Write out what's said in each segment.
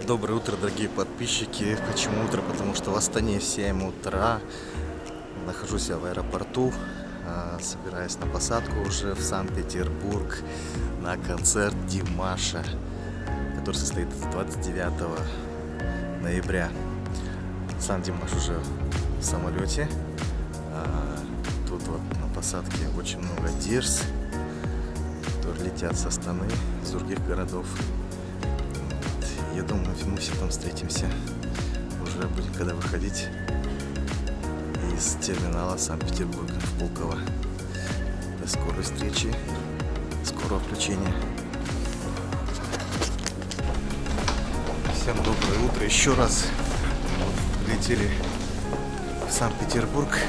Доброе утро, дорогие подписчики. Почему утро? Потому что в Астане 7 утра. Нахожусь я в аэропорту. Собираюсь на посадку уже в Санкт-Петербург на концерт Димаша, который состоится 29 ноября. Сам Димаш уже в самолете. Тут вот на посадке очень много дирс, которые летят с Астаны, из других городов. Я думаю, мы все там встретимся. Уже будем когда выходить из терминала Санкт-Петербурга в Пулково. До скорой встречи, скорого включения. Всем доброе утро еще раз. Прилетели в Санкт-Петербург.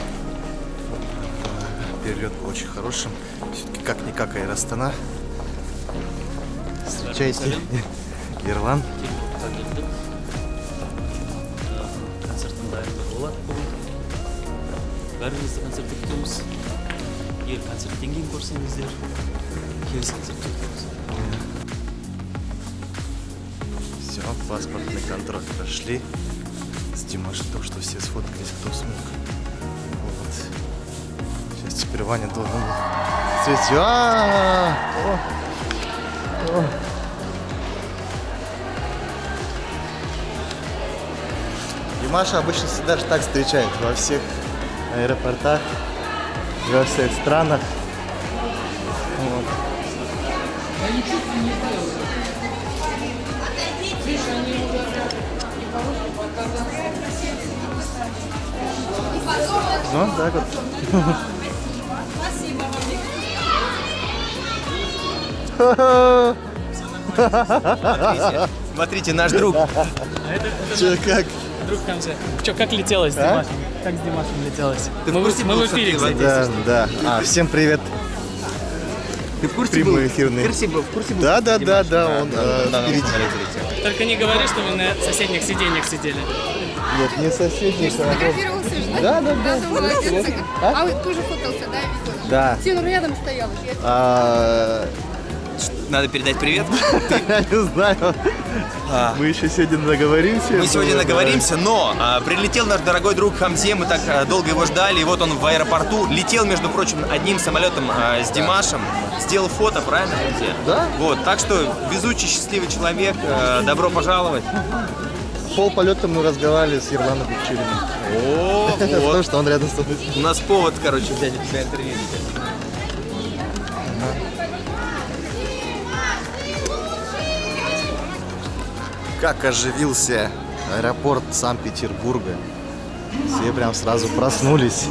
Перелет был очень хорошим. Все-таки как-никак Air Astana. Встречайте, Ерлан. Концертын дайындығы болады бүгін. Бәріңізді концертте күтеміз. Егер концерттен кейін көрсеңіздер, келесі концертте күтеміз. Все, паспортный контроль прошли. С Димашем то, что все сфоткались, кто смог. Вот. Сейчас теперь Ваня должен встретить. Димаша обычно всегда же так встречает во всех аэропортах, во всех странах. Вот. Ну, так вот. Смотрите, наш друг. Че, как? Друг Хамзе. Че, как летелось с Димашем? Как с Димашем летелось? Мы в эфире, кстати. Да. Всем привет. Ты в курсе Прямой был? эфирный. В курсе был? Да, Димаш? он впереди. Только не говори, что вы на соседних сиденьях сидели. Нет, не соседний. Фотографировался же, Да. да? Да, молодец. А вы тоже фоткался, да, я видела? Да. Все, рядом стоял. Я Надо передать привет. Я не знаю. Мы еще сегодня договоримся. Мы сегодня наговоримся, но прилетел наш дорогой друг Хамзе, мы так долго его ждали, и вот он в аэропорту. Летел, между прочим, одним самолетом с Димашем. Сделал фото, правильно, Хамзе? Да. Вот, так что везучий, счастливый человек, добро пожаловать. Пол полета мы разговаривали с Ерланом Бекчуриным. О, Потому вот. что он рядом с тобой. У нас повод, короче, взять у тебя интервью. Как оживился аэропорт Санкт-Петербурга. Все прям сразу проснулись.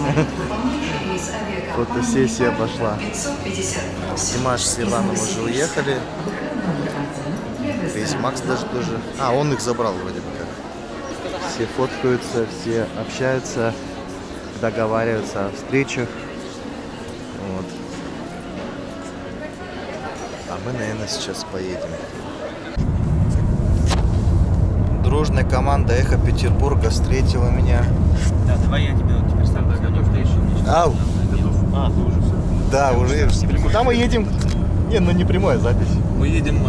Фотосессия пошла. Димаш с Ерланом уже уехали. Крейси Макс даже тоже. Он их забрал вроде бы как. Все фоткаются, все общаются, договариваются о встречах. Вот. А мы, наверное, сейчас поедем. Дружная команда Эхо Петербурга встретила меня. Да, давай я тебе теперь сам готов, ты еще не Ау. ты уже все. Да, уже. Куда мы едем? Не, не прямая запись. Мы едем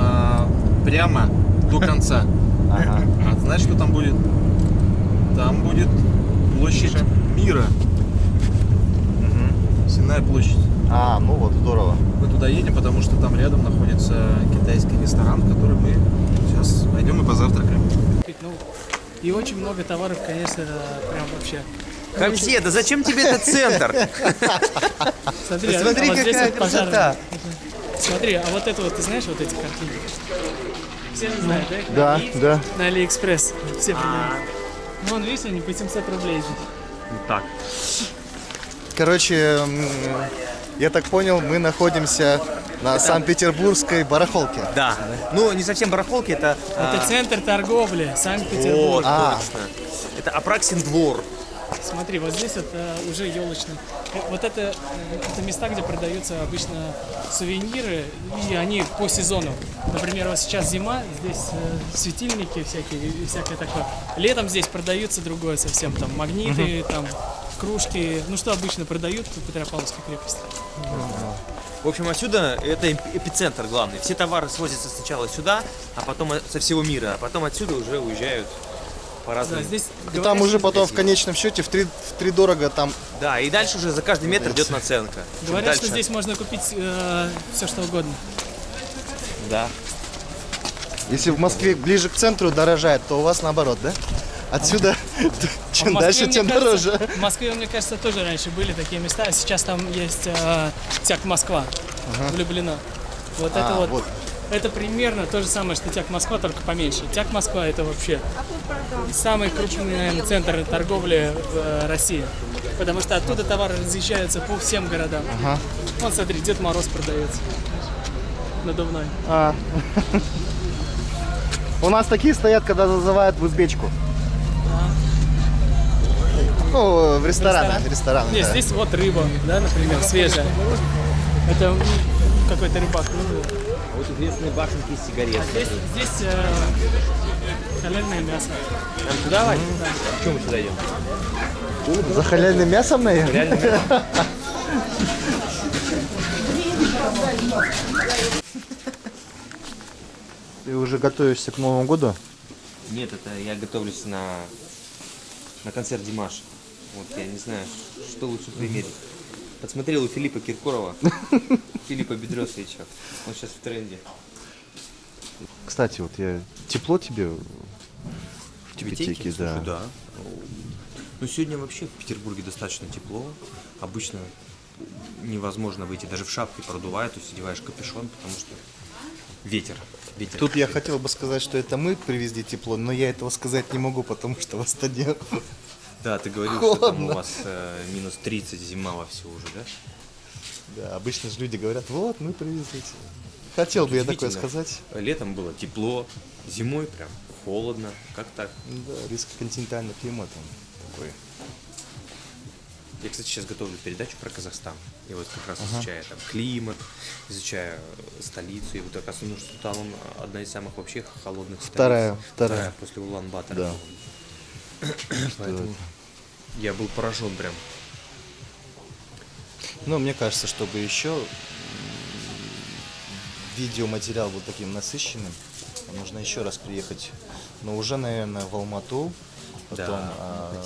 прямо до конца. Ага. А знаешь, что там будет? Там будет площадь Мира. Сенная площадь. Ну вот, здорово. Мы туда едем, потому что там рядом находится китайский ресторан, в который мы сейчас пойдем и позавтракаем. Ну, и очень много товаров, конечно, прям вообще. Хамзе, да зачем тебе этот центр? Смотри, Смотри, вот здесь какая вот пожар. красота. Смотри, а вот это вот, ты знаешь, вот эти картинки? Все знают, да? Да, Есть да. На Алиэкспресс. Все принимают. Вон, видишь, они по 700 рублей здесь. Короче, я так понял, мы находимся на Санкт-Петербургской барахолке. Да. Ну, не совсем барахолки, это... Это центр торговли Санкт-Петербург. точно. Это Апраксин двор. Смотри, вот здесь вот уже елочный. Вот это места, где продаются обычно сувениры, и они по сезону. Например, вот сейчас зима, здесь светильники всякие и всякое такое. Летом здесь продаются другое совсем, там магниты, там кружки, ну что обычно продают в Петропавловской крепости. В общем, отсюда это эпицентр главный. Все товары свозятся сначала сюда, а потом со всего мира, а потом отсюда уже уезжают по разным... Да, здесь И там уже потом в конечном счете втридорого там. Да, и дальше уже за каждый метр идет наценка. Чем говорят, дальше... что здесь можно купить все, что угодно. Да. Если в Москве ближе к центру дорожает, то у вас наоборот, да? Отсюда чем дальше, тем дороже. В Москве, мне кажется, тоже раньше были такие места, а сейчас там есть Тяг Москва, влюблена. Вот это вот. Это примерно то же самое, что Тяг Москва, только поменьше. Тяг Москва это вообще самый крупный, наверное, центр торговли в России. Потому что оттуда товары разъезжаются по всем городам. Вон, смотри, Дед Мороз продается. Надувной. У нас такие стоят, когда зазывают в избечку. Ну, в ресторанах. Нет, Да. здесь вот рыба, да, например, свежая. Это какой-то рыбак. Вот известные башенки с сигарет. Здесь халяльное мясо. Нам сюда, Вань? Почему мы сюда идем? За халяльным мясом, наверное? Реально мясо? Ты уже готовишься к Новому году? Нет, это я готовлюсь на концерт Димаш. Вот я не знаю, что лучше примерить. Подсмотрел у Филиппа Киркорова, Филиппа Бедросовича. Он сейчас в тренде. Кстати, вот тепло тебе в Тюбетейке, да. Слушай, да. Ну, сегодня вообще в Петербурге достаточно тепло. Обычно невозможно выйти, даже в шапке продувает, то есть одеваешь капюшон, потому что ветер. Тут я хотел бы сказать, что это мы привезли тепло, но я этого сказать не могу, потому что в Астане. Да, ты говорил, Холодно. что там у вас минус 30 зима вовсю уже, да? Да, обычно же люди говорят, вот, мы привезли. Хотел бы я такое Удивительно. сказать. Летом было тепло, зимой прям холодно. Как так? Да, континентальный климат он такой. Я, кстати, сейчас готовлю передачу про Казахстан. И вот как раз изучая там климат, изучая столицу. И вот как раз Нур-Султан, он одна из самых вообще холодных столиц. Вторая. После Улан-Батора. Да. Поэтому я был поражен прям. Ну, мне кажется, чтобы еще видеоматериал был таким насыщенным, нужно еще раз приехать, но уже, наверное, в Алмату, потом Да,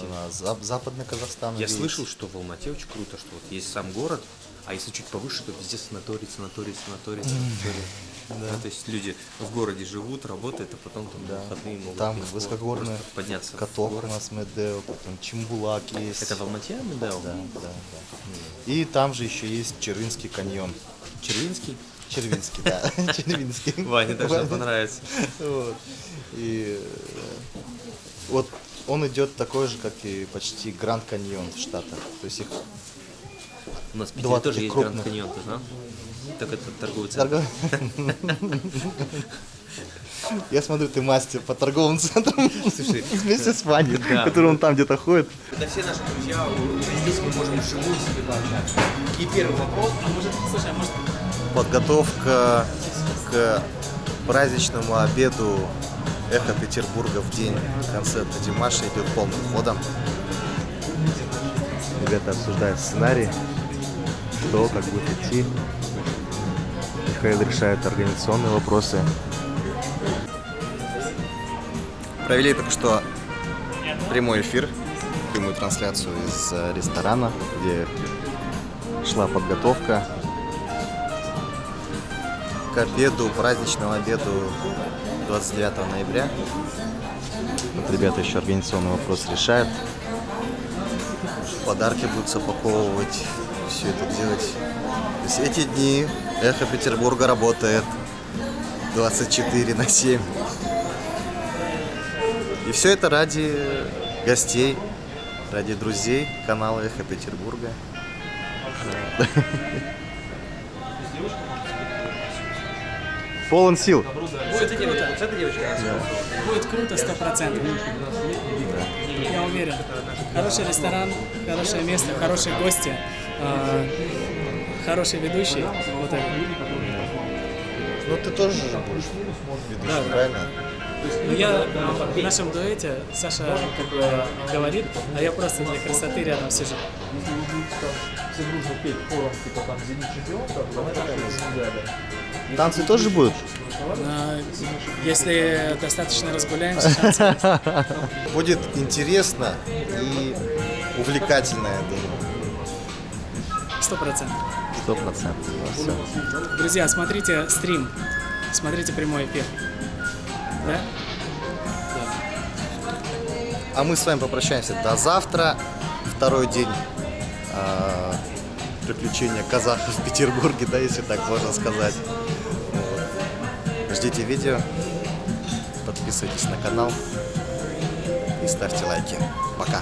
на западный Казахстан. Я увидеть. слышал, что в Алмате очень круто, что вот есть сам город, а если чуть повыше, то везде санаторий. Да. То есть люди в городе живут, работают, а потом там на выходные могут Там легко высокогорный просто подняться каток в у город. нас Медео, потом Чембулак есть. Это в Алмате, Медео? Да. И там же еще есть Червинский каньон. Червинский? Червинский, да. Червинский. Ване должно понравиться. Вот. И вот он идет такой же, как и почти Гранд Каньон в Штатах. То есть их У нас в Питере Два тоже таких есть крупных. Гранд Каньон, ты знал? Так это торговый центр. Я смотрю, ты мастер по торговым центрам вместе с Ваней, Да. который он там где-то ходит. Это все наши друзья, здесь мы можем вживую себе пообщаться. И первый вопрос. Слушай, а может Подготовка к праздничному обеду «Эхо Петербурга» в день концерта Димаша идет полным ходом. Ребята обсуждают сценарий, что, как будет идти. Михаил решает организационные вопросы. Провели только что прямой эфир, прямую трансляцию из ресторана, где шла подготовка к обеду, праздничному обеду 29 ноября. Вот ребята еще организационный вопрос решают. Подарки будут запаковывать, все это делать. То есть эти дни «Эхо Петербурга» работает 24/7. И все это ради гостей, ради друзей канала «Эхо Петербурга». Полон сил. будет круто. Будет круто 100%. Я уверен. Хороший ресторан, хорошее место, хорошие гости, хороший ведущий. Вот это. Ну ты тоже же будешь ведущим, правильно? Но я в нашем дуэте, Саша как бы говорит, а я просто для красоты рядом сижу. Все дружно петь хором, типа там «Зенит чемпион», Танцы тоже будут? Но если достаточно разгуляемся, шансы есть. Будет интересно и увлекательно, я думаю. 100%. 100%. Все. Друзья, смотрите стрим, смотрите прямой эфир. Да? А мы с вами попрощаемся до завтра. Второй день приключения казахов в Петербурге, да, если так можно сказать. Вот. Ждите видео, подписывайтесь на канал и ставьте лайки. Пока.